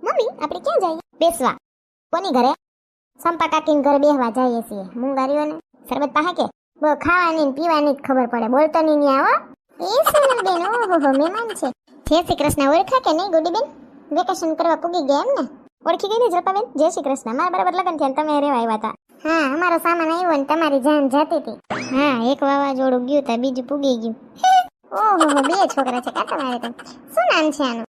Mummy આપણે ક્યાં જઈએ? બેસવા. કોની ઘરે? સંપા કાકીને ઘરે બેહવા જઈએ છીએ. મૂંગારીઓને શરબત પાહે કે બહુ ખાવાની ને પીવાની જ ખબર પડે. બોલતો નહીં ન્યા હો. એ સોનલ બેન, ઓહો મહેમાન છે. જય શ્રી કૃષ્ણ. ઓળખા કે નહીં ગુડી બેન? વેકેશન કરવા પૂગી ગયા એમ ને? ઓળખી ગઈ ને જલપાબેન? જય શ્રી કૃષ્ણ. મારા બરાબર લગન થયા તમે રહેવા આવ્યા હતા. હા, અમારો સામાન આવ્યો ને તમારી જાન જતી હતી. હા, એક વાવાઝોડું ગયું તા બીજું પૂગી ગયું. ઓહો, બે છોકરા છે કા તમારે તો? શું નામ છે આનું?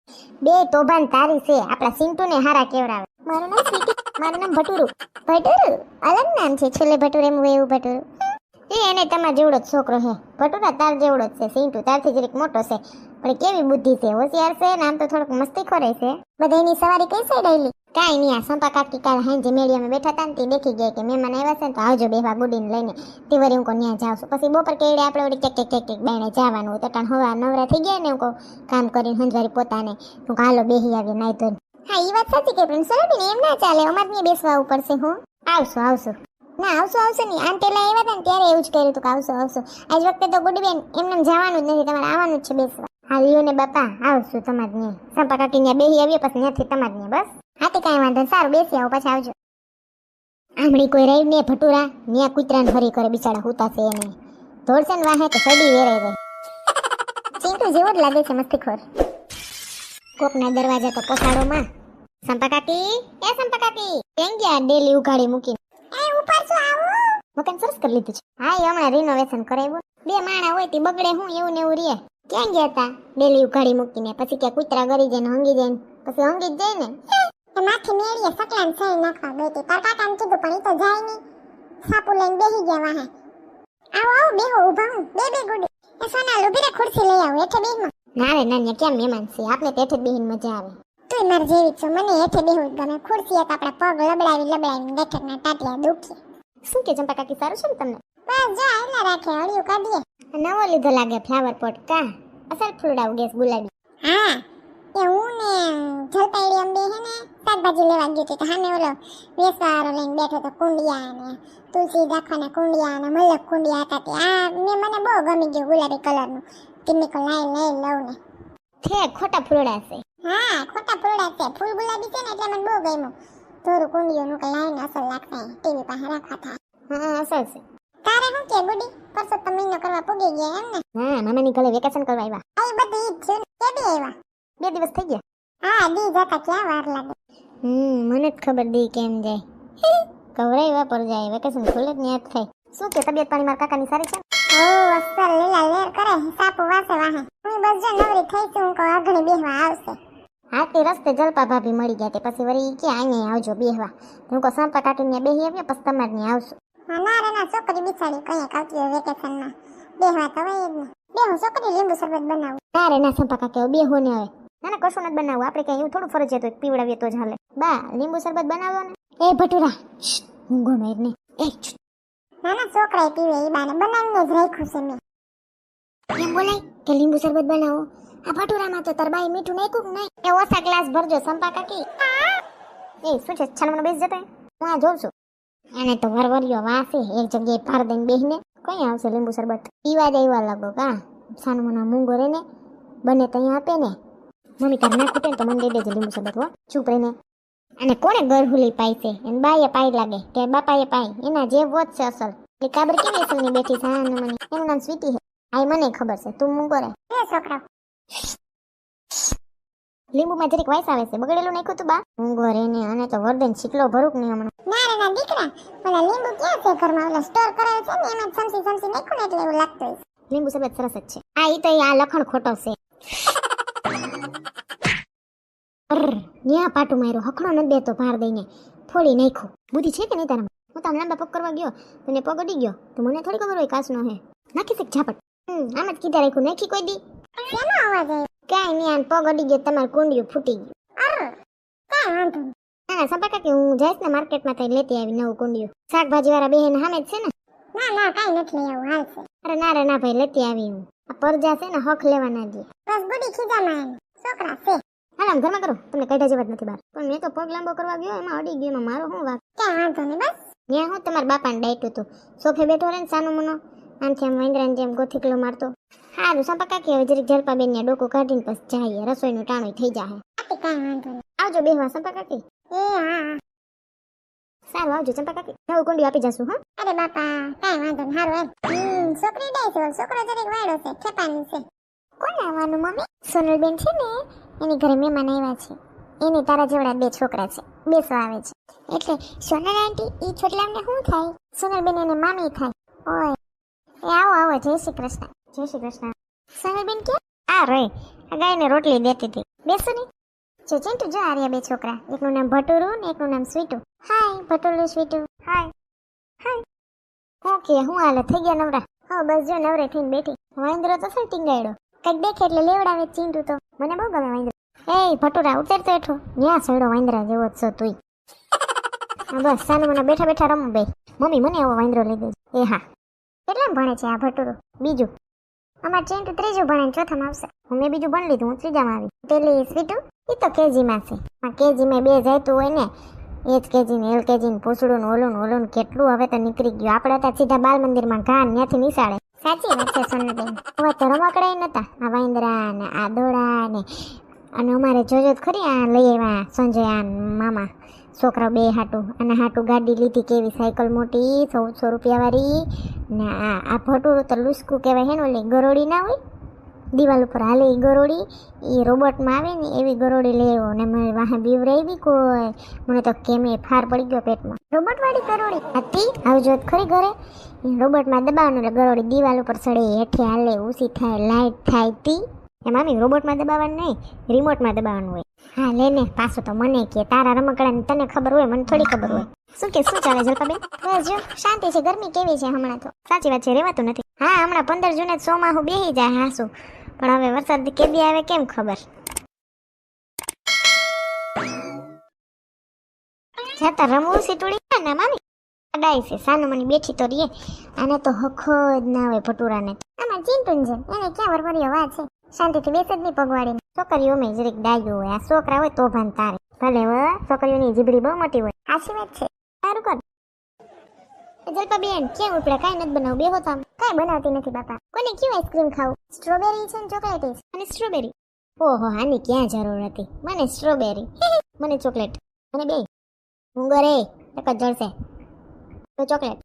બે તોભાન તારી છે. આપણા સિન્ટુ ને હારા કેવડાવે. મારું નામ સ્વીટી. મારું નામ ભટુરું. ભટુરું અલગ નામ છે. છોલે ભટુરે એમ એવું ભટુરું. એને તમારા જેવડો જ છોકરો છે. ભટુરા તાર જેવડો જ છે. સિન્ટુ તારથી જરીક મોટો છે. પણ કેવી બુદ્ધિ છે, હોશિયાર છે. નામ તો થોડોક મસ્તીખોર છે. બધાની સવારી કઈ છે ડેલી? કાઈ નહીં, આ સંપા કાકી કાલ હાંજે મેળિયામાં બેઠા હતા ને તે દેખી ગયા કે મહેમાન આવ્યા છે ને તો આવજો બેહવા ગુડીને લઈને. તે વળી હું ન્યા જાઉં છું. પછી બપોર કેવડે આપણે વળી કેક બાયણે જવાનું હોય તો ટાણ હવા નવરા થઈ ગયા ને હું કામ કરીને હંજવારી પોતાને હું હાલો બેહી આવીએ નાઈ ધોઈને. હા, એ વાત સાચી કે પણ સરાબીને એમ ના ચાલે. અમારે ત્યાં બેસવા આવવું પડશે. હું આવશું ના આવશું નહીં. આમ પેલા આવ્યા હતા ને ત્યારે એવું જ કર્યું હતું કે આવશું. આજ વખતે તો ગુડીબેન એમને જવાનું જ નથી, તમારે આવવાનું જ છે બેસવા. હા લ્યો ને બાપા, આવશું તમારે ત્યાં. સંપા કાકી ત્યાં બેહી આવીએ પછી ત્યાંથી તમારે ત્યાં. બસ હાથી કાંઈ વાંધો. સારું બેસી આવો પછી આવજો. આમળી કોઈ રહી ને ભટુરા ન્યા કૂતરાને ફરી કરે બિચારા હુતા છે એને ધોળશે ને વાહે તો સડી વેરાઈ જાય. ચીંટુ જેવો જ લાગે છે મસ્તીખોર. કોકના દરવાજા તો પોસાડોમાં. સંપા કાકી, એ સંપા કાકી કેમ ગયા ડેલી ઉઘાડી મૂકીને? એ ઉપર શું આવું? મકાન સરસ કરી લીધું છે. હા, એ હમણાં રિનોવેશન કરાવ્યું. બે માણા હોય તે બગડે હું એવું ને એવું રે. ક્યાં ગયા તા ડેલી ઉઘાડી મૂકીને? પછી કે કૂતરા ગરી જાય ને હંગી જાય ને પછી હંગી જ જાય ને માથે મેળીએ સકલાન સહી નાખવા ગઈ હતી. તાર કાકાને કીધું પણ ઈ તો જાય નહીં. સાપુ લઈને બેહી ગયા વાહે. આવો બેહો ઊભા હું. બે ગુડી. એ સોનાલ ઉભી રે, ખુરશી લઈ આવો. હેઠે બેહમાં. ના રે નાન્યા, કેમ મહેમાન છે આપણે તો હેઠે બેહીને મજા આવે. તું માર જેવી છો, મને હેઠે બેહવું ગમે. ખુરશી એક આપણા પગ લબડાવી બેઠકના ટાટિયા દુખે. શું કે ચંપા કાકી સારું છે ને તમને? બસ જો આયલા રાખે હળિયું કાઢીએ. નવો લીધો લાગે ફ્લાવર પોટ કા? અસલ ફૂલડા ઉગેસ ગુલાબી. હા, એ હું ને જલપાઈડી અંબે હે ને શાકભાજી લેવા ગઈ હતી તો સામે ઓલો વેસવાળો લઈને બેઠો તો કુંડિયા ને તુલસી રાખવાના કુંડિયા ને મલક કુંડિયા હતા તે. આ મને બહુ ગમી ગયું ગુલાબી કલરનું. કિમી કો લઈ લઉં ને. થે ખોટા ફૂલડા છે. હા, ખોટા ફૂલડા છે. ફૂલ ગુલાબી છે ને એટલે મને બહુ ગમ્યું. થોડું કુંડિયું નું લાઈને અસલ લાગશે. ટીવી પાસે રાખવા થાય. હા, અસલ છે. તારે શું કે ગુડી? પરસો તો મહિનો કરવા પૂગી ગયા એમ ને? હા, મામાની ઘરે વેકેશન કરવા આવ્યા. આ બધી ઈદ છે. કેદી આવ્યા? 2 દિવસ થઈ ગયા. હા, દી જતા ક્યાં વાર લાગે. મને જ ખબર દી કેમ જાય. કવરાઈ પર જાય. વેકેશન ખુલે જ યાદ થાય. શું કે તબિયત પાણી મારા કાકાની સારી છે? ઓ અસલ લીલા લેર કરે. સાપુ વાસે વાહે. હું બસ જો નવરી થઈ છું. હું કહું આગળ બેહવા આવશે. હા, તે રસ્તે જલપા ભાભી મળી ગયા તે પછી વળી કે અહીંયા આવજો બેહવા. હું કહું સંપા કાકીને બેહી આવીએ પછી તમારે ત્યાં આવશું. હા, ના રે ના, છોકરી બિચારી કઈ આવતી હોય વેકેશનમાં બેહવા તો હોય જ ને. બેહો છોકરી, લીંબુ શરબત બનાવું. ના રે ના સંપા કાકી બેહો ને હવે. ના ના, કશું નથી બનાવવું. આપણે કઈ એવું થોડું ફરજિયાત હોય પીવડાવીએ તો જ હાલે. બા લીંબુ શરબત બનાવો ને. એ ભટુરા ઊંઘો મેર ને. એ ના ના, છોકરાએ પીવે એ બાને બનાવીને જ રાખ્યું છે મેં. એમ બોલાય કે લીંબુ શરબત બનાવો. આ ભટુરામાં તો તાર બાઈ મીઠું નાખ્યું કે નહીં? એ ઓછા ગ્લાસ ભરજો સંપા કાકી. એ શું છે છાનવાનો બેસ જતો? હું આ જોઉં છું. આને તો વરવરિયો વાસે એક જગ્યાએ ભાર દઈને બેહીને કઈ આવશે લીંબુ શરબત પીવા દેવા લાગો કા? સાનો મનો મૂંગો રે ને બને તઈ આપે ને. મમ્મી તાર ના ખૂટે તો મને દઈ દેજે લીંબુ શરબત. હો ચૂપ રહીને. અને કોને ગરહુલી પાઈ છે? એને બાઈએ પાઈ લાગે કે બાપાએ પાઈ? એના જે વોત છે અસલ. એ કાબર કેવી અસલની બેઠી સાનો મને. એનું નામ સ્વીટી છે. આ મને ખબર છે. તું મૂંગો રે. એ છોકરા લીંબુમાં જરીક વાઈસ આવે છે. બગડેલું નાખ્યું તું બા? મૂંગો રે ને. અને તો વર્ધન શીકલો ભરૂક નહીં હમણાં. ના રે ના દીકરા, ઓલા લીંબુ ક્યાં છે ઘરમાં? ઓલા સ્ટોર કરાયો છે ને એમાં સમસી નાખ્યું ને એટલે એવું લાગતું હોય. લીંબુ શરબત સરસ જ છે. આ ઈ તો આ લખણ ખોટો છે. ન્યા પાટું માર્યો. હખણો નથી દેતો ભાર દઈને ફોડી નાખ્યો. બુદ્ધિ છે કે નહીં તારામાં? હું તો લાંબા પગ કરવા ગયો તને પગ અડી ગયો તો મને થોડી ખબર હોય કાચનો હે. નાખી શક ઝાપટ. આમ જ કીધા રાખ્યું. નાખી કોઈ દી? કેનો અવાજ આવ્યો? કાઈ નહીં, આન પગ અડી ગયો. તમારું કુંડિયું ફૂટી ગયું. કાઈ વાંધો નહીં. ના સંપા કાકી હું જઈશ ને માર્કેટમાં તઈ લેતી આવી નવું કુંડિયું. શાકભાજી વાળા બેહેન સામે જ છે ને? ના ના, કાઈ નથી લઈ આવું હાલશે. અરે ના રે ના ભાઈ, લેતી આવી હું. આ પરજા છે ને હક લેવા ના દે. બસ ગુડી ખીજામાં છોકરા છે. હાલ આમ ઘરમાં કરો, તમને કઈડા જેવા જ નથી બાર. પણ મેં તો પગ લાંબો કરવા ગયો એમાં અડી ગયો. એમાં મારો શું વાક? ક્યાં વાંધો નહીં. બસ ત્યાં હું તમારા બાપાને ડાયટું હતું. સોફે બેઠો રહે ને સાનો મનો આમથી આમ વાંદરાની જેમ ગોથીકલો મારતો. હારું સંપા કાકી હવે જરીક જલપાબેન ને ડોકો કાઢીને પછી જઈએ. રસોઈનું ટાણું થઈ જાહે. કાઈ વાંધો નહીં. આવજો બેહવા ચંપા કાકી. એ હા સારું આવજો ચંપા કાકી. નવું કુંડી આપી જશું હો. અરે બાપા કાઈ વાંધો નહીં હારું એમ. છોકરી દે છે છોકરો જરીક વાયડો છે ખેપાની છે. કોણ આવવાનું મમ્મી? સોનલબેન છે ને એની ઘરે મહેમાન આવ્યા છે. એની તારા જેવડા 2 છોકરા છે બેસવા આવે છે. એટલે સોનલ આંટી ઈ છોટલામને શું થાય? સોનલબેન એને મામી થાય. ઓય એ આવો આવો જય શ્રી કૃષ્ણ. જય શ્રી કૃષ્ણ. સોનલબેન કે આ રે આ ગાયને રોટલી દેતી હતી. બેસો ને. જો ચિંટુ જો આ રહ્યા 2 છોકરા. એકનું નામ ભટુરુ ને એકનું નામ સ્વીટુ. હાય ભટુરુ સ્વીટુ. હાય હાય. ઓકે હું હાલે થઈ ગયા નવરા? હા બસ જો નવરે થઈને બેઠી. વાંદરો તો સર ટીંગાડ્યો. કંઈક દેખે એટલે લેવડાવે ચિંટુ તો. મને બહુ ગમે વાંદરો. એ ભટુરા ઉતર તો હેઠો. ન્યા સડો વાંદરા જેવો જ છો તુંય. બસ સાનું મને બેઠા બેઠા રમું બે. મમ્મી મને આવો વાંદરો લઈ દેજો. એ હા. કેટલામ ભણે છે આ ભટુરો? બીજું. અમાર ચિંટુ 3જું ભણે ને 4થામાં આવશે. મેં બીજું ભણી લીધું હું 3જામાં આવી. પેલી સ્વીટુ ઈ તો કેજીમાં છે. આ કેજીમાં 2 જાયતું હોય ને એ જ કેજી ને LKG ને પૂછડું ને ઓલું કેટલું હવે તો નીકળી ગયું. આપણે તો સીધા બાલ મંદિરમાં ઘાન ત્યાંથી નિશાળે. સાચી વાત છે સોનલબેન. હવે તો રમકડાય નતા આ વાંદરા ને આ દોડા ને. અને અમારે જોજો ખરી આ લઈ આવ્યા સંજય આ મામા છોકરા 2 હાટું. અને હાટું ગાડી લીધી કેવી સાયકલ મોટી 1400 રૂપિયા વાળી. ને આ ભટુરું તો લુસકું કહેવાય હે ને ઓલી ગરોડી ના હોય દિવાલ ઉપર હાલે એ ગરોડી એ રોબોટમાં આવે ને એવી ગરોડી લેવો ને મારી વાહે બીવરાવી કોઈ. મને તો કેમે ફાર પડી ગયો પેટમાં. રોબોટ વાળી ગરોડી હતી આવજો ખરી ઘરે. રોબોટમાં દબાવવાનું એટલે ગરોડી દિવાલ ઉપર ચડે હેઠે હાલે ઊંચી થાય લાઈટ થાય તી. એ મામી રોબોટમાં દબાવવાનું નહીં રિમોટમાં દબાવવાનું હોય. હા લે ને પાછું તો મને કે તારા રમકડાની તને ખબર હોય મને થોડી ખબર હોય. શું ચાલે જલપાબેન? બસ જો શાંતિ છે. ગરમી કેવી છે હમણાં તો? સાચી વાત છે રેવાતું નથી. હા હમણાં 15 જૂને ચોમાસું બેહી જાય હાસું. પણ હવે વરસાદ કેદી આવે કેમ ખબર. જતા રમવું સીટુડી ના મામી ડાઈ છે સાનું મને બેઠી તો રીએ. આને તો હખો જ ના હોય ભટુરાને. આમાં ચિંટુન છે એને ક્યાં વરવરિયો વાત છે. શાંતિથી બેસે જ નહીં પગવાડીને. છોકરીઓ મેં જરીક ડાયું હોય. આ છોકરા હોય તો ભાન તારે ભલે હોય. છોકરીઓની જીબડી બહુ મોટી હોય. સાચી વાત છે. સારું કર જલપાબેન. કેમ ઉપડ્યા? કાંઈ નથી બનાવું બેહો તો. કાંઈ બનાવતી નથી બાપા. કોને કેવું આઈસ્ક્રીમ ખાવું? સ્ટ્રોબેરી છે ને ચોકલેટ છે. અને સ્ટ્રોબેરી. ઓહો આની ક્યાં જરૂર હતી. મને સ્ટ્રોબેરી મને ચોકલેટ. મને બે મુંગરે એક જ જળશે તો ચોકલેટ.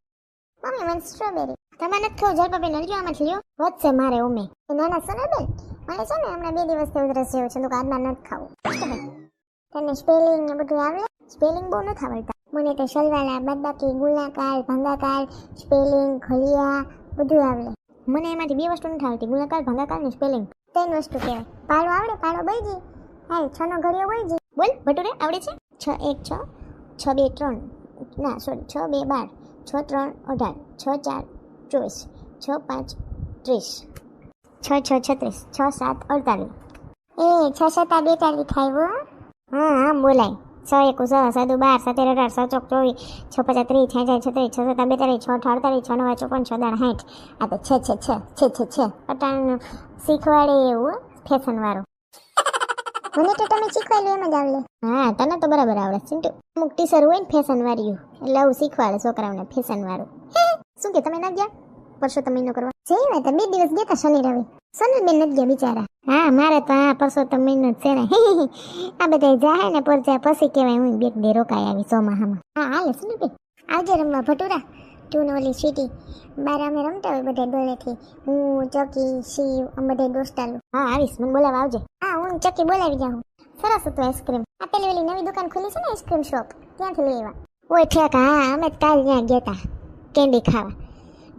મમ્મી મને સ્ટ્રોબેરી. તમે નથી ખાવ જલપાબેન? લઈ આમાંથી લ્યો વધશે મારે ઉમે. નાના સોનાબેન મને છે ને હમણાં 2 દિવસથી ઉધરસ જેવું છે તો આજમાં નથી ખાવું. તને સ્પેલિંગ ને બધું આવડે? સ્પેલિંગ બહુ નથી આવડતા મને તો. શલવાલા બાદબાકી ગુણાકાર ભાગાકાર સ્પેલિંગ ઘડિયા બધું આવડે. મને એમાંથી 2 વસ્તુ નથી આવડતી ગુણાકાર ભાગાકાર ને સ્પેલિંગ. 3 વસ્તુ કહેવાય. પાડો આવડે? પાડો બોલજી. હાલ 6 નો ઘડિયો બોલજી. બોલ ભટુરે આવડે છે? 6 1 6 6 2 3 ના સોરી 6 2 12 6 3 18 6 4 24 6 5 30 6 6 36 6 7 48. એ 6 7 42 થાય હો. હા બોલાય. 6 1 6 7 12 17 18 24 6 5 30 66 36 6 7 42 6 48 6 9 54 6 60. આ તો 6 6 6 6 6 અટાણ શીખવાડે એવું ફેશન વાળું. મને તો તમે શીખવાડ્યું એમ જ આવડે. હા તને તો બરાબર આવડે ચિંટુ. અમુક ટીચર હોય ને ફેશન વાળ્યું એટલે આવું શીખવાડે છોકરાઓને ફેશન વાળું. શું કે તમે ના ગયા પરસોત્તમ મહિનો કરવા? જઈ વાત 2 દિવસ ગયા તા શનિ રવિ. સોનલબેન નથી ગયા બિચારા. હા મારે તો આ પરસોત્તમ મહિનો જ છે ને. આ બધા જાય ને પર જાય પછી કહેવાય હું 2 દી રોકાઈ આવી ચોમાહામાં. હા હાલે સોનલબેન આવજે રમવા ભટુરા. તું ને ઓલી સ્વીટી બાર અમે રમતા હોય બધા ડોળેથી. હું ચકી શિવ અમે બધા દોસ્તાલું. હા આવીશ મને બોલાવા આવજે. હા હું ચકી બોલાવી જાઉં. સરસ હતું આઈસ્ક્રીમ. આ પેલી ઓલી નવી દુકાન ખુલી છે ને આઈસ્ક્રીમ શોપ ત્યાંથી લઈ આવ્યા. ઓય ઠેક હા અમે કાલ ત્યાં ગયા તા કેન્ડી ખાવા.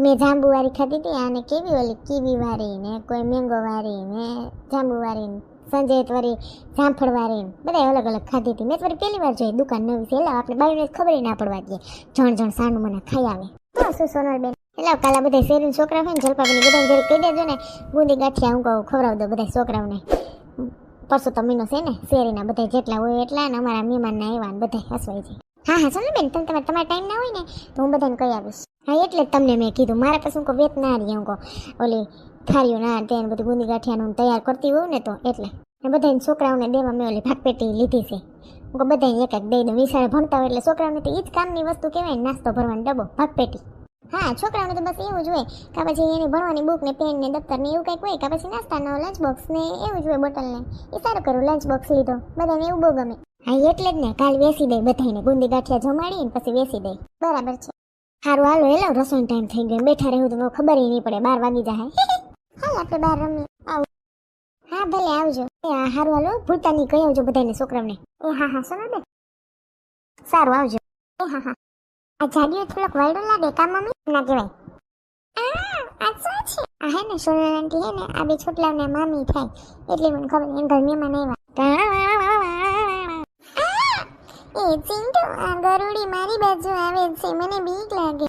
મેં જાંબુવાળી ખાધી હતી અને કેવી ઓલી કીવી વાળી ને કોઈ મેંગો વાળી ને જાંબુવાળી ને સંજય વળી જામફળવાળી બધા અલગ અલગ ખાધી હતી. મેં વળી પહેલી વાર જોઈ દુકાન નવી છે એટલે આપણે બાયુને ખબર ના પડવા દઈએ. જણ સાનું મને ખાઈ આવે તો શું સોનલબેન. એટલે કાલા બધા શેરીના છોકરા હોય ને જલપાબેન બધાને જરી કહી દેજો ને બુંદી ગાંઠિયા હું કહું ખવડાવી દો બધા છોકરાઓને. પરસોત્તમ મહિનો છે ને શેરીના બધા જેટલા હોય એટલા ને અમારા મહેમાનના આવ્યા ને બધા હસવાઈ જાય. હા સોનલબેન તમે તમારા ટાઈમ ના હોય ને તો હું બધાને કહી આવીશ. હા એટલે જ તમને મેં કીધું મારે પછી હું વેત ના રહી હું કહું ઓલી થાળીઓ ના તેને બધી બુંદી ગાંઠિયાનું તૈયાર કરતી હોઉં ને તો એટલે બધાને છોકરાઓને દેવા મેં ઓલી ભાગપેટી લીધી છે. હું કહું બધાને એક દઈ દઉં. વિશાળે ભણતા હોય એટલે છોકરાઓને તો એ જ કામની વસ્તુ કહેવાય નાસ્તો ભરવાનો ડબ્બો ભાગપેટી. હા છોકરાઓને તો બસ એવું જ હોય કે પછી એની ભણવાની બુક ને પેન ને દફતર ને એવું કંઈક હોય કે પછી નાસ્તાનો લંચ બોક્સ ને એવું જ હોય બોટલ ને. એ સારું કરું લંચ બોક્સ લીધો બધાને એવું બહુ ગમે. હા એટલે જ ને કાલ વેસી દે બધાને ગુંદી ગાંઠિયા જમાડી ને પછી વેસી દે. બરાબર છે. હારું હાલો એલો રસોઈ ટાઈમ થઈ ગયો બેઠા રહેવું તો ખબર નહીં પડે 12 વાગી જાય. હાલ આપણે બહાર રમીએ. આવું. હા ભલે આવજો. એ હારું હાલો ભૂલતા નહીં કહી આવજો બધાને છોકરાઓને. એ હા સોના બેન. સારું આવજો. એ હા આ જાડિયો થોડોક વાયડો લાગે કા મમ્મી ના કહેવાય. આ શું છે? આ હે ને સોનલ આંટી હે ને આ બે છોટલાઓને મામી થાય એટલે મને ખબર એમ ઘર મહેમાન આવ્યા. એ ચિંટુ આ ગરુડી મારી બાજુ આવે છે મને બીક લાગે.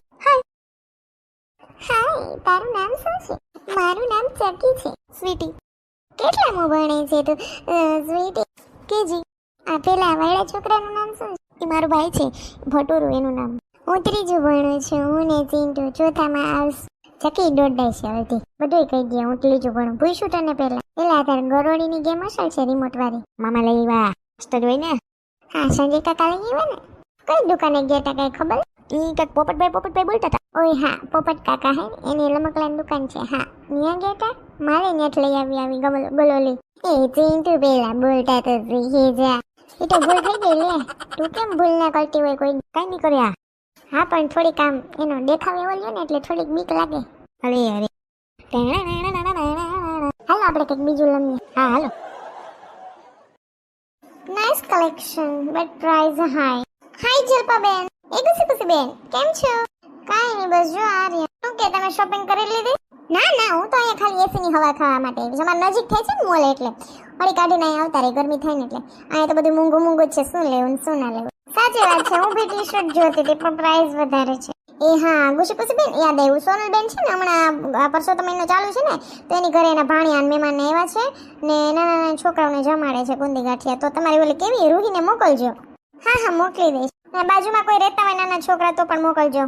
હાય તારું નામ શું છે? મારું નામ ચકી છે. સ્વીટી કેટલામું ભણે છે તું? Sweety KG. આ પેલા વાયડા છોકરાનું નામ શું છે? એ મારો ભાઈ છે ભટુરુ એનું નામ. હું ત્રીજું ભણું છું. હું ને ચિંટુ ચોથામાં આવશું. ચકી દોડાય છે હવેથી બધું કહી દે. હું ત્રીજું ભણું. પૂછ્યું તને પેલા તારે ગરોડીની ગેમ હશે છે રિમોટ વાળી મામા લઈ વા મસ્ત હોય ને. હા સંજય કાકા લઈ આવ્યા ને. કઈ દુકાને ગયા તા કઈ ખબર? ઈ કઈક પોપટભાઈ બોલતા હતા. ઓય હા પોપટ કાકા હે એની રમકડાની દુકાન છે. હા ત્યાં ગયા તા મારે નેટ લઈ આવી ગલોલી. એ ચિંટુ પેલા બોલતા તો શીખી જા. એ તો ભૂલ થઈ ગઈ લે. તું કેમ ભૂલ ના કરતી હોય કોઈ કઈ નહીં કર્યા. હા પણ થોડીક આમ એનો દેખાવ એવો લ્યો ને એટલે થોડીક બીક લાગે. અરે હાલો આપણે કંઈક બીજું રમીએ. હા હાલો. Nice collection but price high. Hi Jalpaben. એ ગુસી બેન કેમ છો? કાઈ નહીં બસ જો આ રહ્યા. શું કે તમે શોપિંગ કરી લીધી? ના હું તો અહીંયા ખાલી એસી ની હવા ખાવા માટે આવી. અમાર નજીક થાય છે ને મોલ એટલે વળી કાઢીને અહીંયા આવતા રહે ગરમી થાય ને એટલે. અહીંયા તો બધું મૂંગું જ છે શું લેવું ને શું ના લેવું. સાચી વાત છે. હું બી ટી શર્ટ જોતી હતી પણ પ્રાઇસ વધારે છે. એ હા ગુસી બેન યાદ આવ્યું. સોનલ બેન છે ને હમણાં પરસોત્તમ મહિનો ચાલુ છે ને તો એની ઘરે એના ભાણિયા મહેમાન આવ્યા છે ને નાના છોકરાઓને જમાડે છે ગુંદી ગાંઠિયા. તો તમારી ઓલી કેવી રૂહીને મોકલજો. હા મોકલી દઈશ. બાજુમાં કોઈ રહેતા હોય નાના છોકરા તો પણ મોકલજો.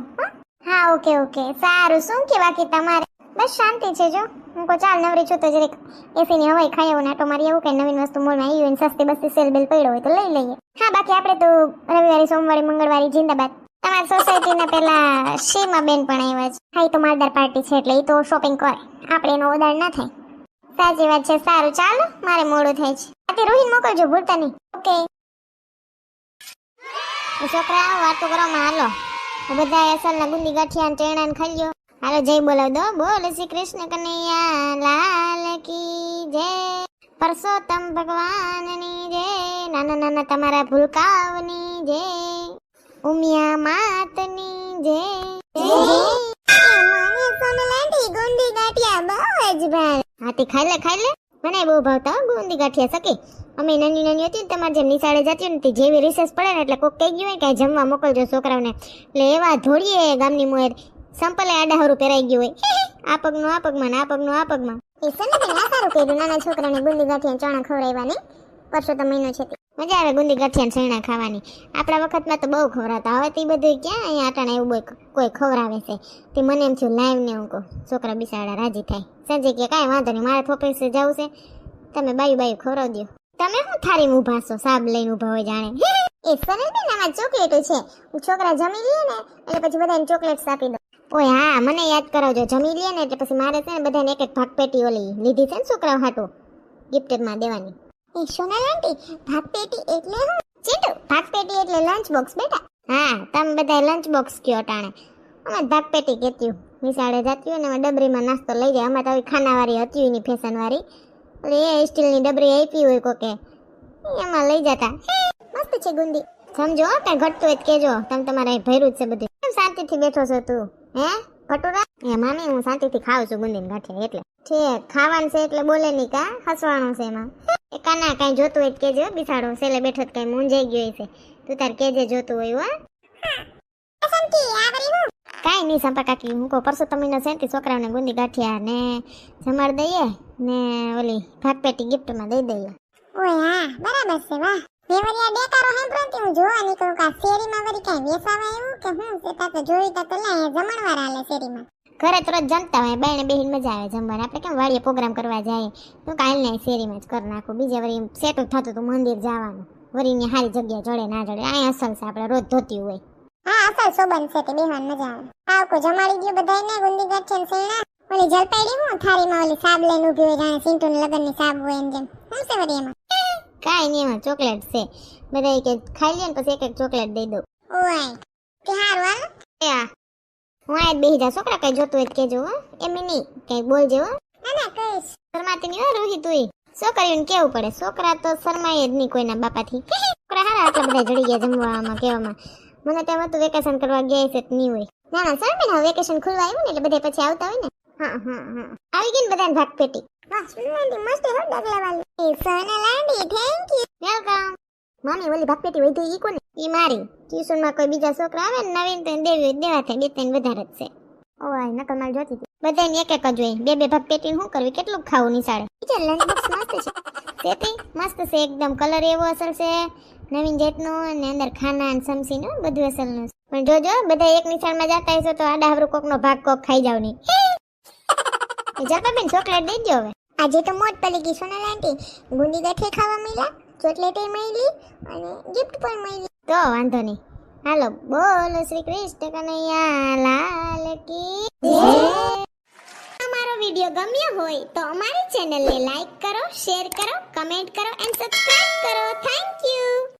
હા ઓકે સારું. શું કે બાકી તમારે? બસ શાંતિ છે જો. હું કો ચાલ નવરી છું તો જરીક એસીની હવાઈ ખાઈ આવું ને આટો મારી આવું કે નવીન વસ્તુ મોલમાં આવી હોય ને સસ્તી બસ્તી સેલ બેલ પડ્યો હોય તો લઈ લઈએ. હા બાકી આપણે તો રવિવારે સોમવારે મંગળવારે જિંદાબાદ. તમારી સોસાયટીના પેલા શીમા બેન પણ આવ્યા છે. હા એ તો માલદાર પાર્ટી છે એટલે એ તો શોપિંગ કરે આપણે એનો ઉડાડ ના થાય. સાચી વાત છે. સારું ચાલો મારે મોડું થાય છે. આથી રોહિત મોકલજો ભૂલતા નહીં. ઓકે છોકરા વાતો કરવામાં હાલો બધા અસલના ગુંદી ગાંઠિયા ટેણા ખાઈ લ્યો. હાલો જય બોલાવ દો. બોલ શ્રી કૃષ્ણ કનૈયા લાલ કી જય. પરસોત્તમ ભગવાનની જય. નાના તમારા ભૂલકાવની જય. ઉમિયા માતની જય. મને સોનલાંટી ગુંદી ગાંઠિયા બહુ જ ભાવે. હાથી ખાઈ લે મને બહુ ભાવતા ગુંદી ગાંઠિયા સકી. અમે નાની હતી ને તમારે જેમ નિશાળે જતી ને જેવી રિસેસ પડે ને એટલે કોક કહી ગયું હોય કે જમવા મોકલજો છોકરાઓને એટલે એવા ધોળીએ ગામની મોર સંપલે આડાહરું પહેરાઈ ગયું હોય. આ પગનું આ પગમાં. એ સનબેન આ સારું કર્યું નાના છોકરાને ગુંદી ગાંઠિયા ચણા ખવડાવવાની. પરસોત્તમ મહિનો છે મજા આવે ગુંદી ગાંઠિયા ચણા ખાવાની. આપણા વખતમાં તો બહુ ખવડાવતા. હવે તે બધું ક્યાં અહીંયા આટાણા એવું કોઈ ખવડાવે છે. તે મને એમ થયું લાઈવ ને હું કહું છોકરા બિસાડા રાજી થાય. સંજય કે કાંઈ વાંધો નહીં મારે થોપીસે જવું છે તમે બાયું ખવડાવી દો. તમે શું થારી ઊભા છો? સાબ લઈને ઊભા હોય જાણે. એ સનલબેન આમાં ચોકલેટો છે. છોકરા જમી લે ને એટલે પછી બધાને ચોકલેટ્સ આપી દો. ઓય હા મને યાદ કરાવજો. જમી લે ને એટલે પછી મારે છે ને બધાને એક ભાગ પેટી ઓલી લીધી છે ને છોકરાઓ હાટું ગિફ્ટેડમાં દેવાની. એ સોનલ આંટી ભાગ પેટી એટલે હું? ચીટુ ભાગ પેટી એટલે લંચ બોક્સ બેટા. હા તમે બધા લંચ બોક્સ કયો ટાણે. અમે ભાગ પેટી કહેતી વિશાળે જતી હોય ને અમે ડબરીમાં નાસ્તો લઈ જાય. અમે તો આવી ખાનાવાળી હતી એની ફેશનવાળી એ સ્ટીલની ડબરી આપી હોય કોકે એમાં લઈ જતા. મસ્ત છે ગુંદી. સમજો કઈ ઘટતું હોય કેજો. તમે તમારે ભર્યું જ છે બધું. કેમ શાંતિથી બેઠો છો તું? હે ભટુરા? એ મામી હું શાંતિથી ખાઉં છું ગુંદી ગાંઠિયા એટલે છે. ખાવાનું છે એટલે બોલે નહીં કા હસવાનું છે એમાં. એ કાના કઈ જોતું હોય કેજો બિસાડો સેલે બેઠો કઈ મૂંઝાઈ ગયો છે. તું તાર કેજે જોતું હોય કાઈ નહીં સંપા કાકી. હું કહું પરસોત્તમ મહિનો છે છોકરાઓને ગુંદી ગાંઠિયા ને જમાડ દઈએ ને ઓલી ભાગ પેટી ગિફ્ટમાં દઈ દઈએ. ઓય હા બરાબર છે. વાહ દેવરિયા ડેકારો હેમ્પ્રોતી હું જોવા નીકળું કા શેરીમાં વળી કઈ વેસાવા એવું કે હું છે તા તો જોઈ તા તો લે જમણવાર આલે શેરીમાં. ઘરે તો રોજ જમતા હોય બાયણે બેહીને મજા આવે જમવાની. આપણે કેમ વાડીએ પ્રોગ્રામ કરવા જાય તો કાલ ને શેરીમાં જ કરી નાખું. બીજે વળી સેટું થતું તો મંદિર જવાનું વળીને સારી જગ્યા જડે ના જડે. અહીંયા અસલ છે આપણે રોજ ધોતી હોય. હા અસલ સોબન છે તે બેહવાન મજા આવે. આવ કો જમાડી ગયો બધાયને ગુંદી ગાંઠિયા સેણા. ઓલી જલપાઈડી હું થારીમાં ઓલી સાબ લઈને ઊભી હોય જાણે સિંટુની લગનની સાબ હોય એમ જેમ. શું છે વળી એમાં? કાંઈ નહીં એમાં ચોકલેટ છે બધા કે ખાઈ લે ને પછી એક એક ચોકલેટ દઈ દઉં ઓય કે હારું હાલ એ હું આ બેહી જા છોકરા કઈ જોતું હોય કેજો હો એમ નહીં કઈ બોલજે હો ના કઈશ શરમાતી નહીં હો રોહી તુંય છોકરીઓને કેવું પડે છોકરા તો શરમાય જ નહીં કોઈના બાપાથી છોકરા હારા આટલા બધા જડી ગયા જમવામાં કેવામાં મને તેમ હતું વેકેશન કરવા ગયા છે નહીં હોય ના ના સર મેં વેકેશન ખુલવા આવ્યું ને એટલે બધા પછી આવતા હોય ને હા આવી ગઈ ને બધાને ભાગ પેટી વાહ સુનલાંડી મસ્ત હો ડગલા વાલી સોનાલાંડી થેન્ક યુ વેલકમ મામી ઓલી ભાગ પેટી વધી ઈ કોને ઈ મારી ટ્યુશનમાં કોઈ બીજા છોકરા આવે ને નવીન તો દેવા થાય બે ત્રણ વધારે જ છે ઓય નકલ માલ જોતી હતી બધાને એક એક જ હોય બે બે ભાગ પેટી શું કરવી કેટલું ખાવું નિશાળે ટીચર લંચ બોક્સ મસ્ત છે તે મસ્ત છે એકદમ કલર એવો અસર છે નવીન જેટનો અને અંદર ખાના અને સમસી નો બધું અસલનું પણ જોજો બધા એક નિશાળમાં જતા હશો તો આડા હવરું કોકનો ભાગ કોક ખાઈ જાવ નહીં જપાબેન ચોકલેટ દઈ દો હવે આજે તો મોટ પડી ગઈ સોનાલાંટી ગુંદી ગાંઠે ખાવા મળ્યા ચોકલેટે મળી અને ગિફ્ટ પણ મળી તો વાંધો નહીં હાલો બોલો શ્રી કૃષ્ણ કનૈયા લાલ કી જય અમારો વિડિયો ગમ્યો હોય તો અમારી ચેનલને લાઈક કરો શેર કરો કમેન્ટ કરો એન્ડ સબસ્ક્રાઇબ કરો થેન્ક યુ